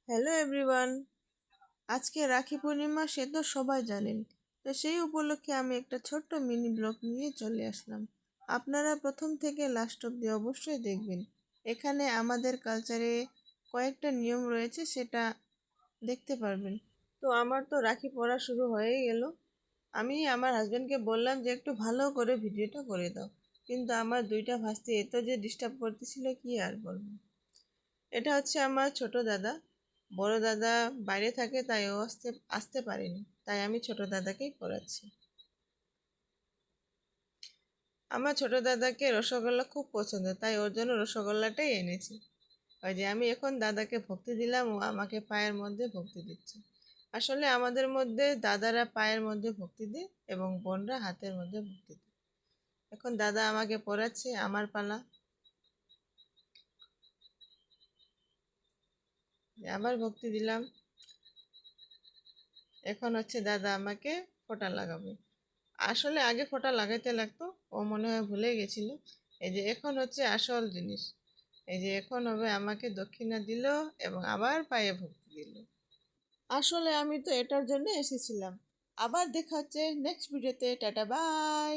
Hello everyone. আজকে রাখি পূর্ণিমা, সে তো সবাই জানেন। তো সেই উপলক্ষে আমি একটা ছোট্ট মিনি ব্লগ নিয়ে চলে আসলাম। আপনারা প্রথম থেকে লাস্ট অব্দি অবশ্যই দেখবেন। এখানে আমাদের কালচারে কয়েকটা নিয়ম রয়েছে, সেটা দেখতে পারবেন। তো আমার তো রাখি পড়া শুরু হয়েই গেল। আমি আমার হাজবেন্ডকে বললাম যে একটু ভালো করে ভিডিওটা করে দাও, কিন্তু আমার দুইটা ভাস্তি এত যে ডিস্টার্ব করতেছিল কি আর বলবো। এটা হচ্ছে আমার ছোট দাদা। বড় দাদা বাইরে থাকে, তাই ও আসতে আসতে পারেনি, তাই আমি ছোট দাদাকেই পড়াচ্ছি। আমার ছোট দাদাকে রসগোল্লা খুব পছন্দ, তাই ওর জন্য রসগোল্লাটাই এনেছি। ওই যে আমি এখন দাদাকে ভক্তি দিলাম, ও আমাকে পায়ের মধ্যে ভক্তি দিচ্ছে। আসলে আমাদের মধ্যে দাদারা পায়ের মধ্যে ভক্তি দেয় এবং বোনরা হাতের মধ্যে ভক্তি দেয়। এখন দাদা আমাকে পড়াচ্ছে, আমার পালা। আবার ভক্তি দিলাম। এখন হচ্ছে দাদা আমাকে ফোঁটা লাগাবে। আসলে আগে ফোঁটা লাগাইতে লাগতো, ও মনে হয় ভুলে গেছিল। এই যে এখন হচ্ছে আসল জিনিস। এই যে এখন হবে আমাকে দক্ষিণা দিল এবং আবার পায়ে ভক্তি দিল। আসলে আমি তো এটার জন্য এসেছিলাম। আবার দেখা হচ্ছে নেক্সট ভিডিওতে। Tata bye.